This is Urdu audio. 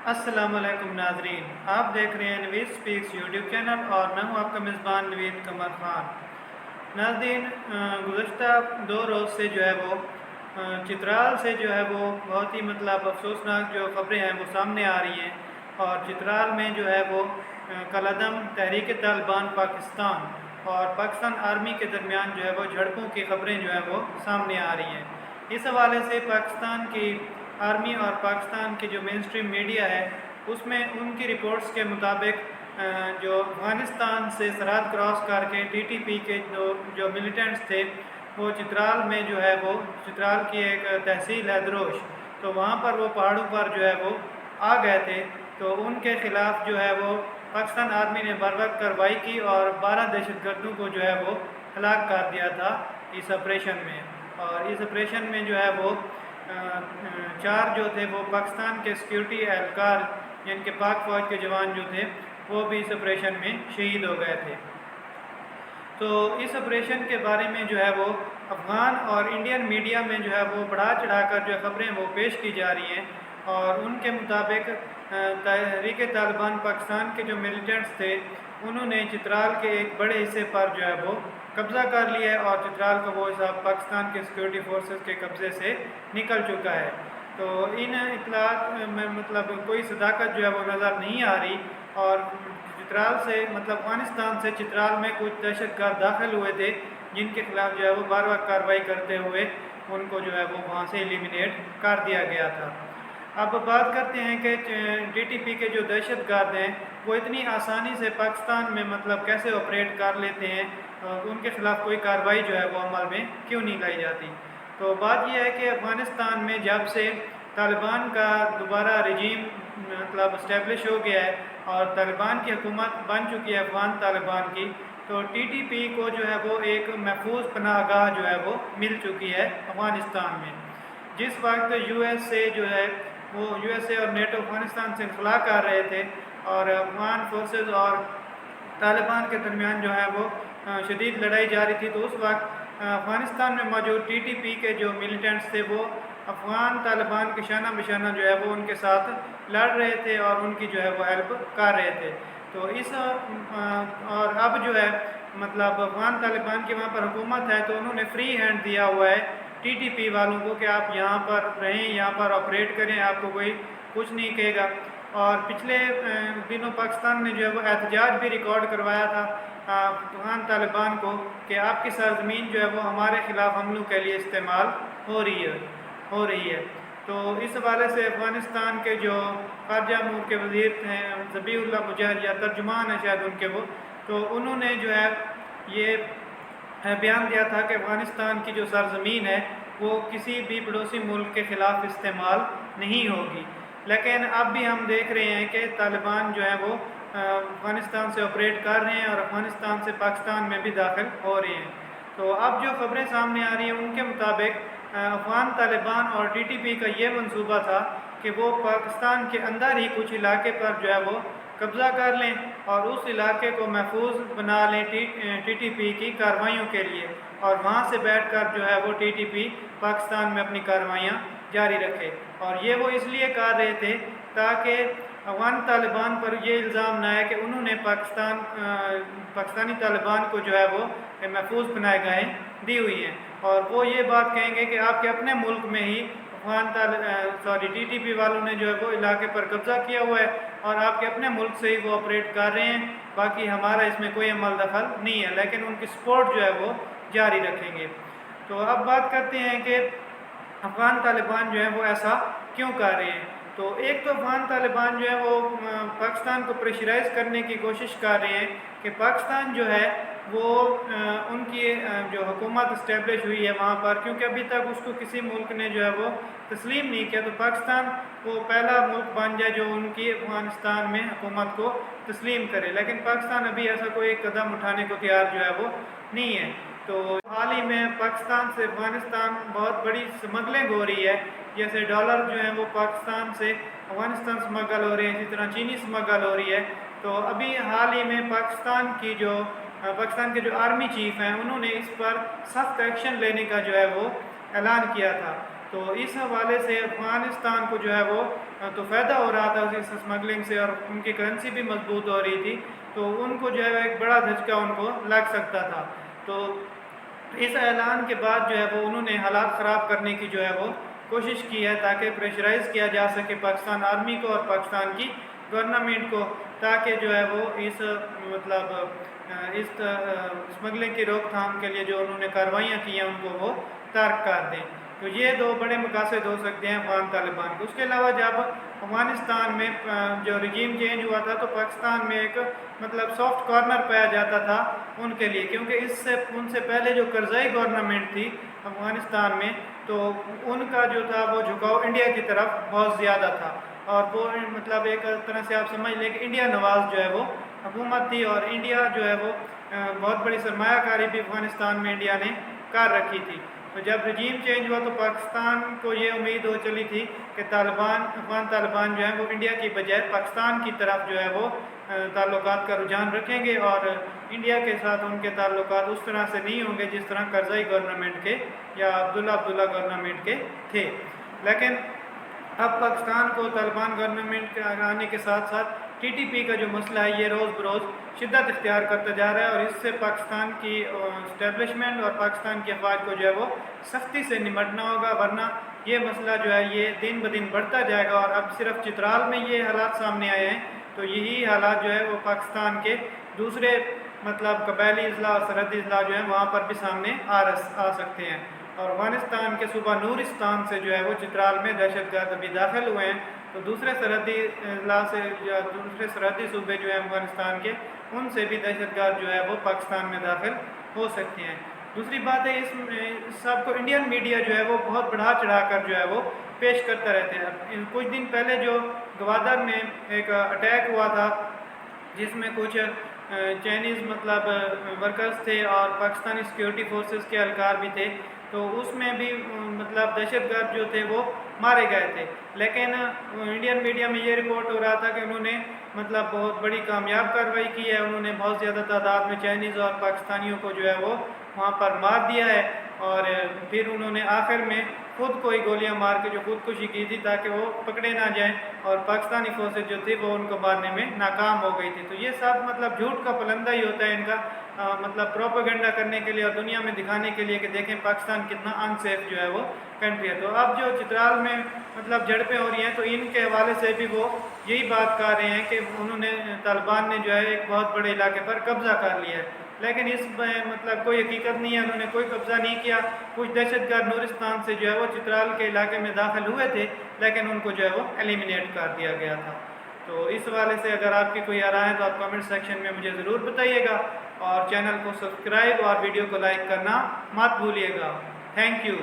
السلام علیکم ناظرین، آپ دیکھ رہے ہیں نوید سپیکس یوٹیوب چینل اور میں ہوں آپ کا میزبان نوید قمر خان۔ ناظرین، گزشتہ 2 روز سے جو ہے وہ چترال سے جو ہے وہ بہت ہی افسوسناک جو خبریں ہیں وہ سامنے آ رہی ہیں، اور چترال میں جو ہے وہ کالعدم تحریک طالبان پاکستان اور پاکستان آرمی کے درمیان جو ہے وہ جھڑپوں کی خبریں جو ہے وہ سامنے آ رہی ہیں۔ اس حوالے سے پاکستان کی آرمی اور پاکستان کی جو مین اسٹریم میڈیا ہے اس میں ان کی رپورٹس کے مطابق جو افغانستان سے سرحد کراس کر کے ٹی ٹی پی کے جو ملیٹنٹس تھے وہ چترال میں جو ہے وہ چترال کی ایک تحصیل ہے دروش، تو وہاں پر وہ پہاڑوں پر جو ہے وہ آ گئے تھے، تو ان کے خلاف جو ہے وہ پاکستان آرمی نے بر وقت کارروائی کی اور 12 دہشت گردوں کو جو ہے وہ ہلاک کر دیا تھا اس آپریشن میں۔ اور اس آپریشن میں جو ہے وہ 4 جو تھے وہ پاکستان کے سیکیورٹی اہلکار یعنی کہ پاک فوج کے جوان جو تھے وہ بھی اس آپریشن میں شہید ہو گئے تھے۔ تو اس آپریشن کے بارے میں جو ہے وہ افغان اور انڈین میڈیا میں جو ہے وہ بڑھا چڑھا کر جو خبریں وہ پیش کی جا رہی ہیں، اور ان کے مطابق تحریک طالبان پاکستان کے جو ملیٹنٹس تھے انہوں نے چترال کے ایک بڑے حصے پر جو ہے وہ قبضہ کر لیا ہے، اور چترال کا وہ حصہ پاکستان کے سیکورٹی فورسز کے قبضے سے نکل چکا ہے۔ تو ان اطلاعات میں کوئی صداقت جو ہے وہ نظر نہیں آ رہی، اور چترال سے افغانستان سے چترال میں کچھ دہشت گرد داخل ہوئے تھے جن کے خلاف جو ہے وہ بار بار کارروائی کرتے ہوئے ان کو جو ہے وہ وہاں سے ایلیمینیٹ کر دیا گیا تھا۔ اب بات کرتے ہیں کہ ٹی ٹی پی کے جو دہشت گرد ہیں وہ اتنی آسانی سے پاکستان میں کیسے آپریٹ کر لیتے ہیں، اور ان کے خلاف کوئی کارروائی جو ہے وہ عمل میں کیوں نہیں لائی جاتی۔ تو بات یہ ہے کہ افغانستان میں جب سے طالبان کا دوبارہ رجیم اسٹیبلش ہو گیا ہے اور طالبان کی حکومت بن چکی ہے افغان طالبان کی، تو ٹی ٹی پی کو جو ہے وہ ایک محفوظ پناہ گاہ جو ہے وہ مل چکی ہے افغانستان میں۔ جس وقت یو ایس اے جو ہے وہ یو ایس اے اور نیٹو افغانستان سے انخلا کر رہے تھے اور افغان فورسز اور طالبان کے درمیان جو ہے وہ شدید لڑائی جاری تھی، تو اس وقت افغانستان میں موجود ٹی ٹی پی کے جو ملیٹنٹس تھے وہ افغان طالبان کے شانہ بشانہ جو ہے وہ ان کے ساتھ لڑ رہے تھے اور ان کی جو ہے وہ ہیلپ کر رہے تھے۔ تو اور اب جو ہے افغان طالبان کی وہاں پر حکومت ہے، تو انہوں نے فری ہینڈ دیا ہوا ہے ٹی ٹی پی والوں کو کہ آپ یہاں پر رہیں، یہاں پر آپریٹ کریں، آپ کو کوئی کچھ نہیں کہے گا۔ اور پچھلے دنوں پاکستان نے جو ہے وہ احتجاج بھی ریکارڈ کروایا تھا افغان طالبان کو کہ آپ کی سرزمین جو ہے وہ ہمارے خلاف حملوں کے لیے استعمال ہو رہی ہے۔ تو اس حوالے سے افغانستان کے جو خارجہ امور کے وزیر ہیں ذبیح اللہ مجاہد یا ترجمان ہیں شاید ان کے وہ، تو انہوں نے جو ہے یہ بیان دیا تھا کہ افغانستان کی جو سرزمین ہے وہ کسی بھی پڑوسی ملک کے خلاف استعمال نہیں ہوگی۔ لیکن اب بھی ہم دیکھ رہے ہیں کہ طالبان جو ہے وہ افغانستان سے آپریٹ کر رہے ہیں اور افغانستان سے پاکستان میں بھی داخل ہو رہے ہیں۔ تو اب جو خبریں سامنے آ رہی ہیں ان کے مطابق افغان طالبان اور ٹی ٹی پی کا یہ منصوبہ تھا کہ وہ پاکستان کے اندر ہی کچھ علاقے پر جو ہے وہ قبضہ کر لیں اور اس علاقے کو محفوظ بنا لیں ٹی ٹی پی کی کارروائیوں کے لیے، اور وہاں سے بیٹھ کر جو ہے وہ ٹی ٹی پی پاکستان میں اپنی کارروائیاں جاری رکھے۔ اور یہ وہ اس لیے کر رہے تھے تاکہ افغان طالبان پر یہ الزام نہ ہے کہ انہوں نے پاکستانی طالبان کو جو ہے وہ محفوظ پناہ گاہیں دی ہوئی ہیں، اور وہ یہ بات کہیں گے کہ آپ کے اپنے ملک میں ہی ٹی ٹی پی والوں نے جو ہے وہ علاقے پر قبضہ کیا ہوا ہے اور آپ کے اپنے ملک سے ہی وہ آپریٹ کر رہے ہیں، باقی ہمارا اس میں کوئی عمل دخل نہیں ہے، لیکن ان کی سپورٹ جو ہے وہ جاری رکھیں گے۔ تو اب بات کرتے ہیں کہ افغان طالبان جو ہے وہ ایسا کیوں کر رہے ہیں۔ تو ایک تو افغان طالبان جو ہے وہ پاکستان کو پریشرائز کرنے کی کوشش کر رہے ہیں کہ پاکستان جو ہے وہ ان کی جو حکومت اسٹیبلش ہوئی ہے وہاں پر، کیونکہ ابھی تک اس کو کسی ملک نے جو ہے وہ تسلیم نہیں کیا، تو پاکستان وہ پہلا ملک بن جائے جو ان کی افغانستان میں حکومت کو تسلیم کرے، لیکن پاکستان ابھی ایسا کوئی قدم اٹھانے کو تیار جو ہے وہ نہیں ہے۔ تو حال ہی میں پاکستان سے افغانستان بہت بڑی سمگلنگ ہو رہی ہے، جیسے ڈالر جو ہیں وہ پاکستان سے افغانستان سمگل ہو رہے ہیں، اسی طرح چینی سمگل ہو رہی ہے۔ تو ابھی حال ہی میں پاکستان کے جو آرمی چیف ہیں انہوں نے اس پر سخت ایکشن لینے کا جو ہے وہ اعلان کیا تھا تو اس حوالے سے افغانستان کو جو ہے وہ تو فائدہ ہو رہا تھا اس اسمگلنگ سے، اور ان کی کرنسی بھی مضبوط ہو رہی تھی، تو ان کو جو ہے ایک بڑا دھچکا ان کو لگ سکتا تھا۔ تو اس اعلان کے بعد جو ہے وہ انہوں نے حالات خراب کرنے کی جو ہے وہ کوشش کی ہے، تاکہ پریشرائز کیا جا سکے پاکستان آرمی کو اور پاکستان کی گورنمنٹ کو، تاکہ جو ہے وہ اس مطلب اس اسمگلنگ کی روک تھام کے لیے جو انہوں نے کارروائیاں کی ہیں ان کو وہ ترک کر دیں۔ تو یہ دو بڑے مقاصد ہو سکتے ہیں افغان طالبان کے۔ اس کے علاوہ جب افغانستان میں جو رجیم چینج ہوا تھا تو پاکستان میں ایک مطلب سافٹ کارنر پایا جاتا تھا ان کے لیے، کیونکہ ان سے پہلے جو کرزئی گورنمنٹ تھی افغانستان میں، تو ان کا جو تھا وہ جھکاؤ انڈیا کی طرف بہت زیادہ تھا، اور وہ مطلب ایک طرح سے آپ سمجھ لیں کہ انڈیا نواز جو ہے وہ حکومت تھی، اور انڈیا جو ہے وہ بہت بڑی سرمایہ کاری بھی افغانستان میں انڈیا نے کر رکھی تھی۔ تو جب رجیم چینج ہوا تو پاکستان کو یہ امید ہو چلی تھی کہ افغان طالبان جو ہیں وہ انڈیا کی بجائے پاکستان کی طرف جو ہے وہ تعلقات کا رجحان رکھیں گے، اور انڈیا کے ساتھ ان کے تعلقات اس طرح سے نہیں ہوں گے جس طرح کرزئی گورنمنٹ کے یا عبداللہ گورنمنٹ کے تھے۔ لیکن اب پاکستان کو طالبان گورنمنٹ کے آنے کے ساتھ ساتھ ٹی ٹی پی کا جو مسئلہ ہے یہ روز بروز شدت اختیار کرتا جا رہا ہے، اور اس سے پاکستان کی اسٹیبلشمنٹ اور پاکستان کی افواج کو جو ہے وہ سختی سے نمٹنا ہوگا، ورنہ یہ مسئلہ جو ہے یہ دن بدن بڑھتا جائے گا۔ اور اب صرف چترال میں یہ حالات سامنے آئے ہیں، تو یہی حالات جو ہے وہ پاکستان کے دوسرے مطلب قبائلی اضلاع اور سرحدی اضلاع جو ہیں وہاں پر بھی سامنے آ سکتے ہیں۔ اور افغانستان کے صوبہ نورستان سے جو ہے وہ چترال میں دہشت گرد ابھی داخل ہوئے ہیں، تو دوسرے سرحدی اضلاع سے یا دوسرے سرحدی صوبے جو ہیں افغانستان کے، ان سے بھی دہشت گرد جو ہے وہ پاکستان میں داخل ہو سکتے ہیں۔ دوسری بات ہے، اس سب کو انڈین میڈیا جو ہے وہ بہت بڑھا چڑھا کر جو ہے وہ پیش کرتا رہتے ہیں۔ کچھ دن پہلے جو گوادر میں ایک اٹیک ہوا تھا جس میں کچھ چائنیز مطلب ورکرز تھے اور پاکستانی سیکیورٹی فورسز کے اہلکار بھی تھے، تو اس میں بھی مطلب دہشت گرد جو تھے وہ مارے گئے تھے، لیکن انڈین میڈیا میں یہ رپورٹ ہو رہا تھا کہ انہوں نے مطلب بہت بڑی کامیاب کارروائی کی ہے، انہوں نے بہت زیادہ تعداد میں چائنیز اور پاکستانیوں کو جو ہے وہ وہاں پر مار دیا ہے، اور پھر انہوں نے آخر میں خود کو ہی گولیاں مار کے جو خودکشی کی تھی تاکہ وہ پکڑے نہ جائیں، اور پاکستانی فورسز جو تھی وہ ان کو مارنے میں ناکام ہو گئی تھی۔ تو یہ سب مطلب جھوٹ کا پلندہ ہی ہوتا ہے ان کا، مطلب پروپیگنڈا کرنے کے لیے اور دنیا میں دکھانے کے لیے کہ دیکھیں پاکستان کتنا ان سیف جو ہے وہ کنٹری ہے۔ تو اب جو چترال میں مطلب جھڑپیں ہو رہی ہیں تو ان کے حوالے سے بھی وہ یہی بات کر رہے ہیں کہ انہوں نے طالبان نے جو ہے ایک بہت بڑے علاقے پر قبضہ کر لیا ہے، لیکن اس میں مطلب کوئی حقیقت نہیں ہے، انہوں نے کوئی قبضہ نہیں کیا۔ کچھ دہشت گرد نورستان سے جو ہے وہ چترال کے علاقے میں داخل ہوئے تھے، لیکن ان کو جو ہے وہ ایلیمینیٹ کر دیا گیا تھا۔ تو اس حوالے سے اگر آپ کی کوئی آراء ہے تو آپ کمنٹ سیکشن میں مجھے ضرور بتائیے گا، اور چینل کو سبسکرائب اور ویڈیو کو لائک کرنا مت بھولیے گا۔ Thank you.